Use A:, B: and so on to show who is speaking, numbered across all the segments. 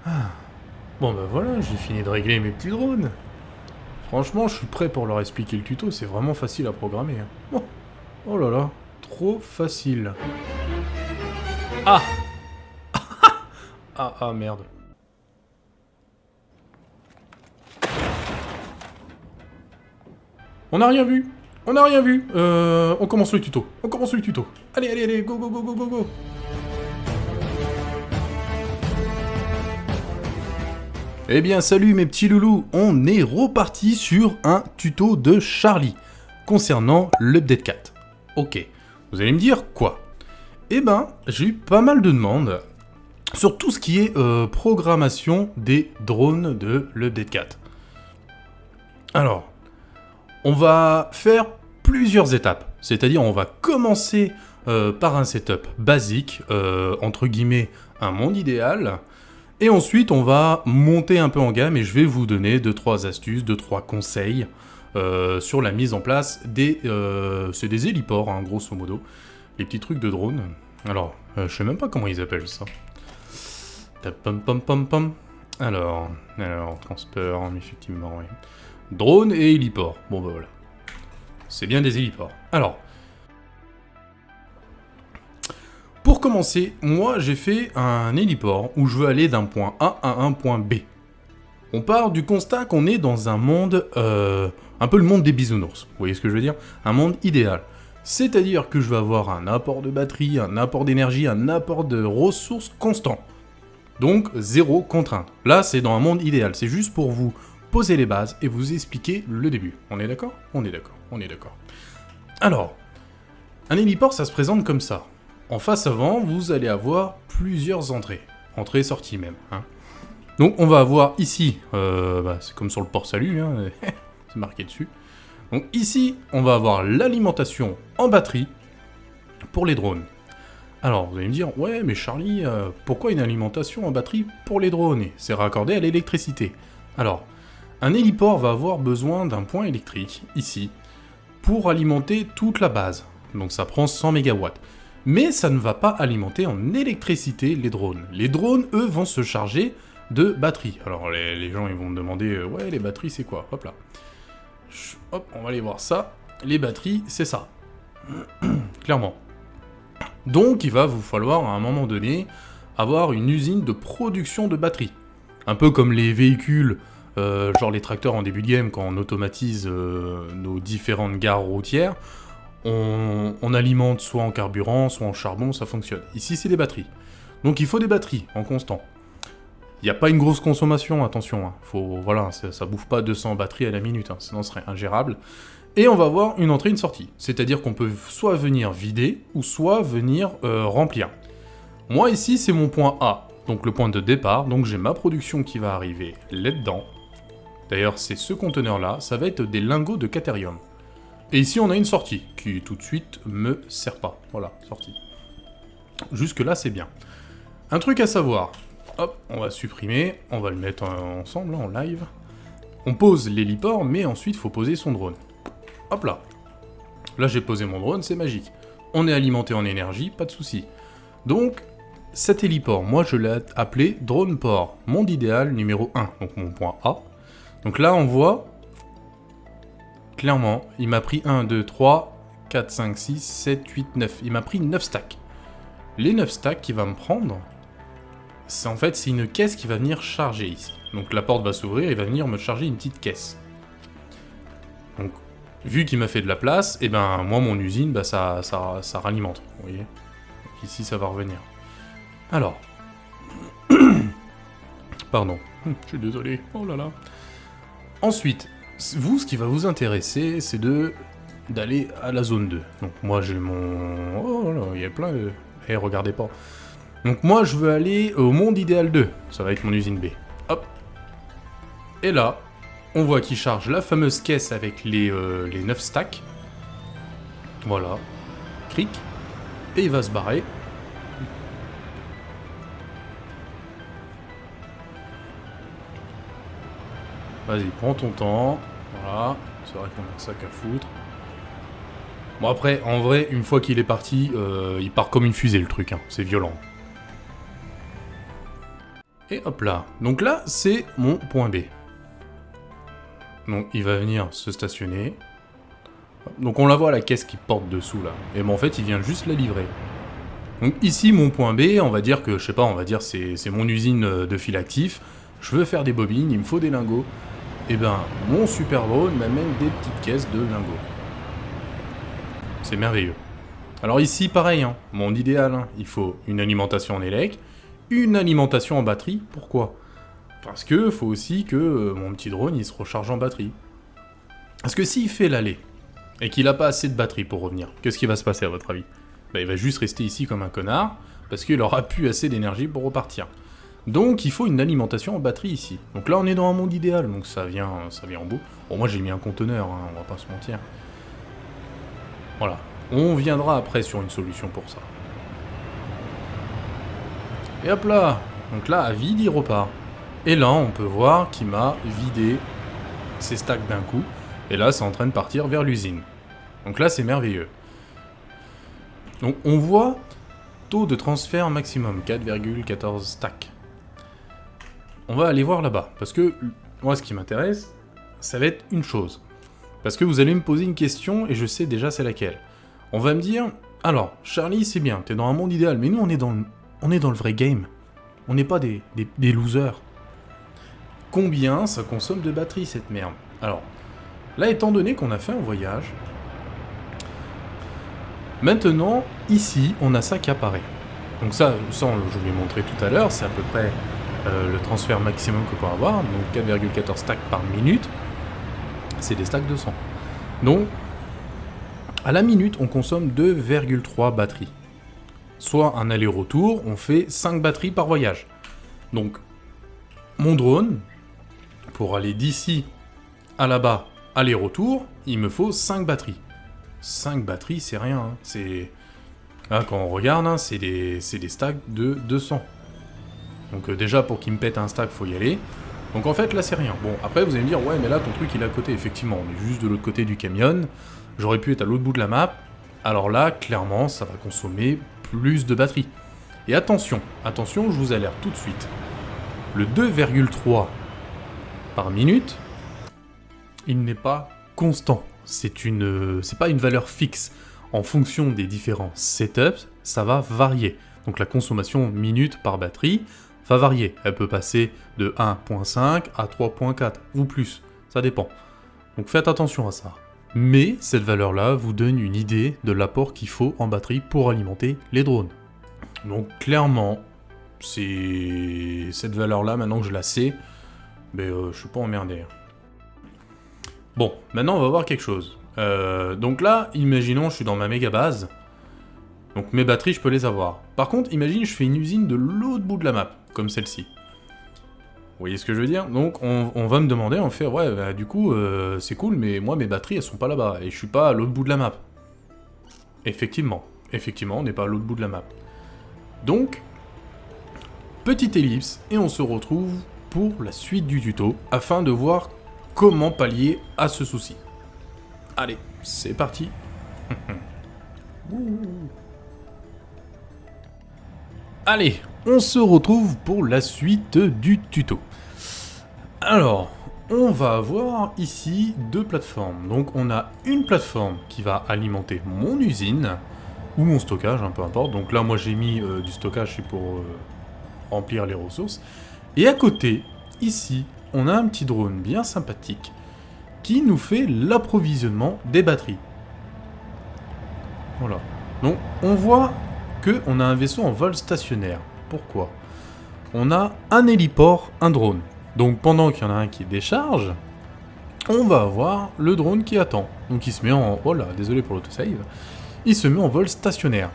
A: Bon bah voilà, j'ai fini de régler mes petits drones. Franchement, je suis prêt pour leur expliquer le tuto, c'est vraiment facile à programmer. Oh, oh là là, trop facile. Ah ah merde. On n'a rien vu. On n'a rien vu. On commence le tuto. On commence le tuto. Allez, allez, allez, go, go, go, go, go, go. Eh bien, salut mes petits loulous. On est reparti sur un tuto de Charlie concernant l'Update 4. Ok. Vous allez me dire quoi? Eh ben, j'ai eu pas mal de demandes sur tout ce qui est programmation des drones de l'Update 4. Alors, on va faire plusieurs étapes. C'est-à-dire, on va commencer par un setup basique, entre guillemets, un monde idéal. Et ensuite, on va monter un peu en gamme et je vais vous donner 2-3 astuces, 2-3 conseils sur la mise en place des... c'est des héliports, hein, grosso modo. Les petits trucs de drone. Alors, je sais même pas comment ils appellent ça. Pam pam pam pam. Alors, transport, effectivement, oui. Drone et héliport. Bon bah voilà. C'est bien des héliports. Alors, pour commencer, moi j'ai fait un héliport où je veux aller d'un point A à un point B. On part du constat qu'on est dans un monde, un peu le monde des bisounours. Vous voyez ce que je veux dire? Un monde idéal. C'est-à-dire que je vais avoir un apport de batterie, un apport d'énergie, un apport de ressources constant. Donc, zéro contrainte. Là, c'est dans un monde idéal. C'est juste pour vous poser les bases et vous expliquer le début. On est d'accord? On est d'accord. On est d'accord. Alors, un héliport, ça se présente comme ça. En face avant, vous allez avoir plusieurs entrées. Entrées et sorties même. Hein. Donc, on va avoir ici, c'est comme sur le port salut, hein, c'est marqué dessus. Donc ici, on va avoir l'alimentation en batterie pour les drones. Alors, vous allez me dire, ouais, mais Charlie, pourquoi une alimentation en batterie pour les drones? C'est raccordé à l'électricité. Alors, un héliport va avoir besoin d'un point électrique, ici, pour alimenter toute la base. Donc ça prend 100 MW. Mais ça ne va pas alimenter en électricité les drones. Les drones, eux, vont se charger de batteries. Alors, les gens, ils vont me demander, ouais, les batteries, c'est quoi? Hop là. Hop, on va aller voir ça. Les batteries, c'est ça. Clairement. Donc, il va vous falloir, à un moment donné, avoir une usine de production de batteries. Un peu comme les véhicules, genre les tracteurs en début de game, quand on automatise nos différentes gares routières, on alimente soit en carburant, soit en charbon, ça fonctionne. Ici, c'est des batteries. Donc, il faut des batteries en constant. Il n'y a pas une grosse consommation, attention. Hein. Voilà, ça bouffe pas 200 batteries à la minute, hein, sinon ce serait ingérable. Et on va avoir une entrée et une sortie. C'est-à-dire qu'on peut soit venir vider, ou soit venir remplir. Moi, ici, c'est mon point A, donc le point de départ. Donc j'ai ma production qui va arriver là-dedans. D'ailleurs, c'est ce conteneur-là, ça va être des lingots de Caterium. Et ici, on a une sortie, qui tout de suite me sert pas. Voilà, sortie. Jusque-là, c'est bien. Un truc à savoir... Hop, on va supprimer, on va le mettre ensemble, en live. On pose l'héliport, mais ensuite, il faut poser son drone. Hop là. Là, j'ai posé mon drone, c'est magique. On est alimenté en énergie, pas de souci. Donc, cet héliport, moi, je l'ai appelé drone port, monde idéal numéro 1, donc mon point A. Donc là, on voit, clairement, il m'a pris 1, 2, 3, 4, 5, 6, 7, 8, 9. Il m'a pris 9 stacks. Les 9 stacks qu'il va me prendre... En fait, c'est une caisse qui va venir charger ici. Donc la porte va s'ouvrir et va venir me charger une petite caisse. Donc, vu qu'il m'a fait de la place, et ben moi, mon usine, ça ralimente. Vous voyez? Donc ici, ça va revenir. Alors. Pardon. Je suis désolé. Oh là là. Ensuite, vous, ce qui va vous intéresser, c'est d'aller à la zone 2. Donc moi, j'ai mon... Oh là, il y a plein de... Eh, regardez pas. Donc moi, je veux aller au monde idéal 2. Ça va être mon usine B. Hop. Et là, on voit qu'il charge la fameuse caisse avec les 9 stacks. Voilà. Cric. Et il va se barrer. Vas-y, prends ton temps. Voilà. C'est vrai qu'on a un sac à foutre. Bon après, en vrai, une fois qu'il est parti, il part comme une fusée le truc. Hein. C'est violent. Et hop là. Donc là, c'est mon point B. Donc il va venir se stationner. Donc on la voit la caisse qui porte dessous là. Et bon en fait il vient juste la livrer. Donc ici mon point B, on va dire que, je sais pas, on va dire c'est mon usine de fil actif. Je veux faire des bobines, il me faut des lingots. Et ben mon super drone m'amène des petites caisses de lingots. C'est merveilleux. Alors ici pareil, hein, mon idéal, hein, il faut une alimentation en élec, une alimentation en batterie. Pourquoi ? Parce que faut aussi que mon petit drone il se recharge en batterie. Parce que s'il fait l'aller et qu'il n'a pas assez de batterie pour revenir, qu'est-ce qui va se passer à votre avis ? Ben, il va juste rester ici comme un connard, parce qu'il aura plus assez d'énergie pour repartir. Donc il faut une alimentation en batterie ici. Donc là on est dans un monde idéal, donc ça vient en bout. Bon moi j'ai mis un conteneur, hein, on va pas se mentir. Voilà, on viendra après sur une solution pour ça. Et hop là, donc là à vide il repart. Et là on peut voir qu'il m'a vidé ses stacks d'un coup. Et là, c'est en train de partir vers l'usine. Donc là, c'est merveilleux. Donc on voit taux de transfert maximum, 4,14 stacks. On va aller voir là-bas. Parce que moi, ce qui m'intéresse, ça va être une chose. Parce que vous allez me poser une question et je sais déjà c'est laquelle. On va me dire, alors, Charlie, c'est bien, t'es dans un monde idéal, mais nous, on est dans le vrai game. On n'est pas des losers. Combien ça consomme de batterie, cette merde ? Alors... Là, étant donné qu'on a fait un voyage, maintenant, ici, on a ça qui apparaît. Donc ça je vous l'ai montré tout à l'heure, c'est à peu près le transfert maximum que peut avoir, donc 4,14 stacks par minute, c'est des stacks de 100. Donc, à la minute, on consomme 2,3 batteries. Soit un aller-retour, on fait 5 batteries par voyage. Donc, mon drone, pour aller d'ici à là-bas, aller-retour, il me faut 5 batteries. 5 batteries, c'est rien. Hein. C'est... Là, quand on regarde, hein, c'est des stacks de 200. Donc déjà, pour qu'il me pète un stack, faut y aller. Donc en fait, là, c'est rien. Bon, après, vous allez me dire, ouais, mais là, ton truc, il est à côté. Effectivement, on est juste de l'autre côté du camion. J'aurais pu être à l'autre bout de la map. Alors là, clairement, ça va consommer plus de batterie. Et attention, je vous alerte tout de suite. Le 2,3 par minute... il n'est pas constant, c'est pas une valeur fixe. En fonction des différents setups, ça va varier. Donc la consommation minute par batterie va varier. Elle peut passer de 1.5 à 3.4 ou plus, ça dépend. Donc faites attention à ça. Mais cette valeur-là vous donne une idée de l'apport qu'il faut en batterie pour alimenter les drones. Donc clairement, c'est cette valeur-là, maintenant que je la sais, je suis pas emmerdé. Bon, maintenant on va voir quelque chose. Donc là, imaginons je suis dans ma méga base. Donc mes batteries, je peux les avoir. Par contre, imagine je fais une usine de l'autre bout de la map, comme celle-ci. Vous voyez ce que je veux dire ? Donc on va me demander, on fait, ouais, bah, du coup, c'est cool, mais moi mes batteries, elles sont pas là-bas, et je suis pas à l'autre bout de la map. Effectivement, on n'est pas à l'autre bout de la map. Donc, petite ellipse, et on se retrouve pour la suite du tuto, afin de voir comment pallier à ce souci. Allez, c'est parti. Allez, on se retrouve pour la suite du tuto. Alors, on va avoir ici deux plateformes. Donc on a une plateforme qui va alimenter mon usine, ou mon stockage, peu importe. Donc là, moi j'ai mis du stockage, c'est pour remplir les ressources. Et à côté, ici, on a un petit drone bien sympathique qui nous fait l'approvisionnement des batteries. Voilà. Donc on voit qu'on a un vaisseau en vol stationnaire. Pourquoi ? On a un héliport, un drone. Donc pendant qu'il y en a un qui décharge, on va avoir le drone qui attend. Donc il se met en... Oh là, désolé pour l'autosave. Il se met en vol stationnaire.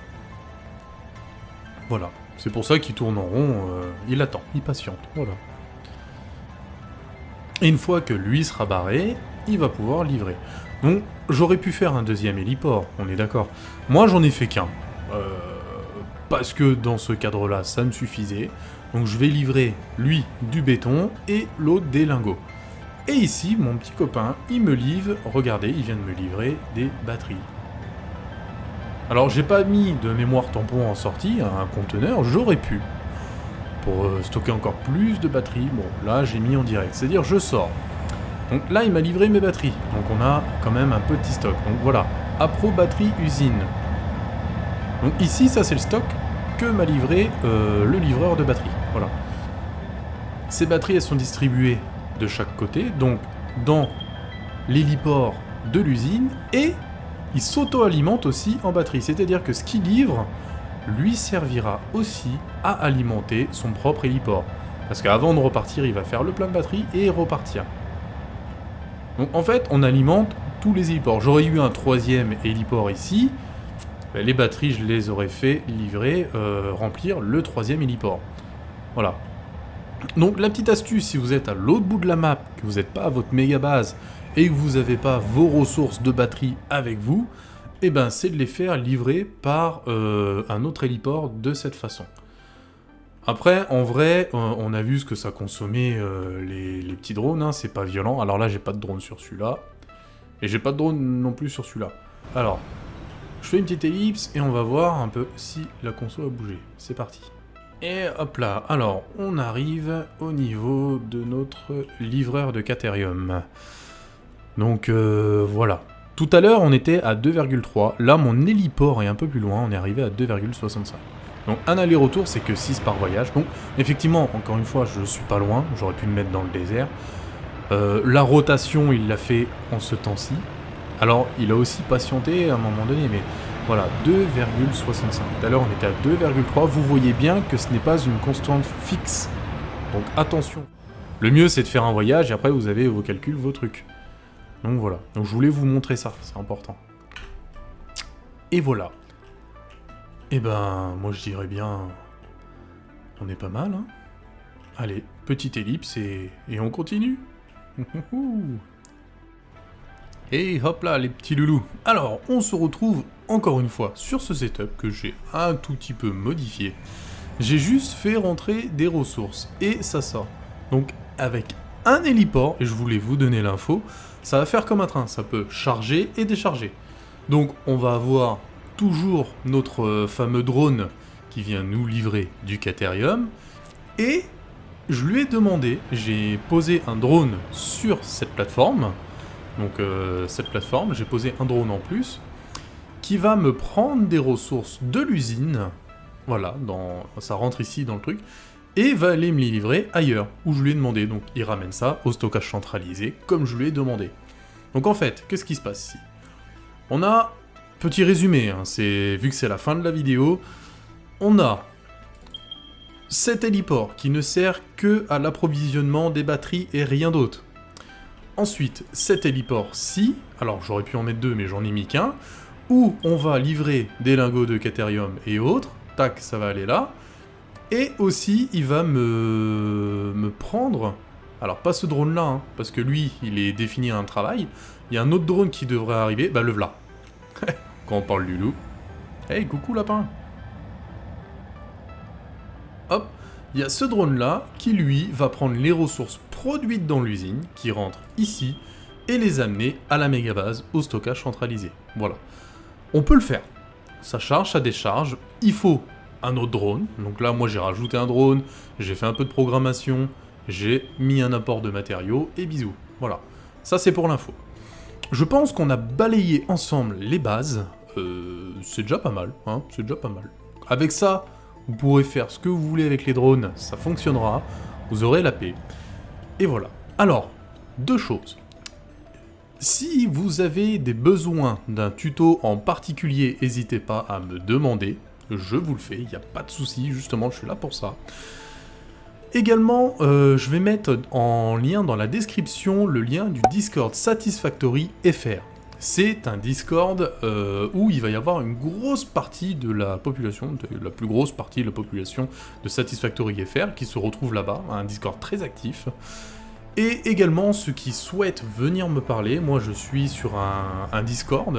A: Voilà. C'est pour ça qu'il tourne en rond, il attend, il patiente. Voilà. Et une fois que lui sera barré, il va pouvoir livrer. Donc j'aurais pu faire un deuxième héliport, on est d'accord. Moi j'en ai fait qu'un. Parce que dans ce cadre-là, ça me suffisait. Donc je vais livrer, lui, du béton et l'autre des lingots. Et ici, mon petit copain, il me livre, regardez, il vient de me livrer des batteries. Alors j'ai pas mis de mémoire tampon en sortie, un conteneur, j'aurais pu. pour stocker encore plus de batteries. Bon, là, j'ai mis en direct, c'est-à-dire je sors. Donc là, il m'a livré mes batteries, donc on a quand même un petit stock. Donc voilà, Appro Batterie Usine. Donc ici, ça c'est le stock que m'a livré le livreur de batteries. Voilà. Ces batteries, elles sont distribuées de chaque côté, donc dans l'héliport de l'usine, et il s'auto-alimente aussi en batterie. C'est-à-dire que ce qu'il livre lui servira aussi à alimenter son propre héliport. Parce qu'avant de repartir, il va faire le plein de batterie et repartir. Donc en fait, on alimente tous les héliports. J'aurais eu un troisième héliport ici, les batteries, je les aurais fait livrer, remplir le troisième héliport. Voilà. Donc la petite astuce, si vous êtes à l'autre bout de la map, que vous n'êtes pas à votre méga base, et que vous n'avez pas vos ressources de batterie avec vous, eh ben c'est de les faire livrer par un autre héliport de cette façon. Après, en vrai, on a vu ce que ça consommait les petits drones, hein, c'est pas violent. Alors là, j'ai pas de drone sur celui-là, et j'ai pas de drone non plus sur celui-là. Alors, je fais une petite ellipse, et on va voir un peu si la conso a bougé. C'est parti. Et hop là, alors, on arrive au niveau de notre livreur de Caterium. Donc voilà. Tout à l'heure, on était à 2,3. Là, mon héliport est un peu plus loin, on est arrivé à 2,65. Donc un aller-retour, c'est que 6 par voyage. Donc effectivement, encore une fois, je suis pas loin, j'aurais pu me mettre dans le désert. La rotation, il l'a fait en ce temps-ci. Alors, il a aussi patienté à un moment donné, mais voilà, 2,65. Tout à l'heure, on était à 2,3. Vous voyez bien que ce n'est pas une constante fixe. Donc attention. Le mieux, c'est de faire un voyage, et après, vous avez vos calculs, vos trucs. Donc voilà. Donc je voulais vous montrer ça, c'est important. Et voilà. Et ben, moi je dirais bien... On est pas mal, hein. Allez, petite ellipse et on continue. Et hop là, les petits loulous. Alors, on se retrouve encore une fois sur ce setup que j'ai un tout petit peu modifié. J'ai juste fait rentrer des ressources et ça sort. Donc, avec un héliport, et je voulais vous donner l'info, ça va faire comme un train, ça peut charger et décharger. Donc, on va avoir toujours notre fameux drone qui vient nous livrer du Caterium. Et je lui ai demandé, j'ai posé un drone sur cette plateforme. Donc cette plateforme, j'ai posé un drone en plus qui va me prendre des ressources de l'usine, voilà, ça rentre ici dans le truc, et va aller me les livrer ailleurs, où je lui ai demandé. Donc il ramène ça au stockage centralisé, comme je lui ai demandé. Donc en fait, qu'est-ce qui se passe ici? On a, petit résumé, hein, vu que c'est la fin de la vidéo, on a cet héliport qui ne sert que à l'approvisionnement des batteries et rien d'autre. Ensuite, cet héliport-ci, alors j'aurais pu en mettre deux mais j'en ai mis qu'un, où on va livrer des lingots de Caterium et autres, tac, ça va aller là, et aussi il va me prendre, alors pas ce drone-là, hein, parce que lui, il est défini à un travail, il y a un autre drone qui devrait arriver, bah le v'là. Quand on parle du loup. Hey, coucou lapin. Hop, il y a ce drone-là qui, lui, va prendre les ressources produites dans l'usine, qui rentrent ici, et les amener à la méga-base, au stockage centralisé. Voilà. On peut le faire. Ça charge, ça décharge. Il faut un autre drone. Donc là, moi, j'ai rajouté un drone, j'ai fait un peu de programmation, j'ai mis un apport de matériaux, et bisous. Voilà. Ça, c'est pour l'info. Je pense qu'on a balayé ensemble les bases. C'est déjà pas mal, hein, c'est déjà pas mal. Avec ça... Vous pourrez faire ce que vous voulez avec les drones, ça fonctionnera, vous aurez la paix. Et voilà. Alors, deux choses. Si vous avez des besoins d'un tuto en particulier, n'hésitez pas à me demander, je vous le fais, il n'y a pas de souci, justement, je suis là pour ça. Également, je vais mettre en lien dans la description le lien du Discord Satisfactory FR. C'est un Discord où il va y avoir une grosse partie de la population, la plus grosse partie de la population de Satisfactory FR qui se retrouve là-bas, un Discord très actif. Et également ceux qui souhaitent venir me parler, moi je suis sur un Discord,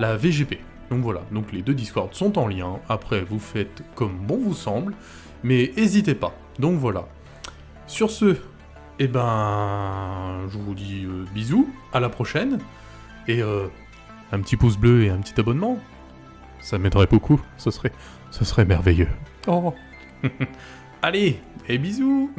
A: la VGP. Donc voilà, donc les deux Discords sont en lien, après vous faites comme bon vous semble, mais n'hésitez pas. Donc voilà. Sur ce, eh ben, je vous dis bisous, à la prochaine. Et un petit pouce bleu et un petit abonnement, ça m'aiderait beaucoup, ce serait merveilleux. Oh. Allez, et bisous.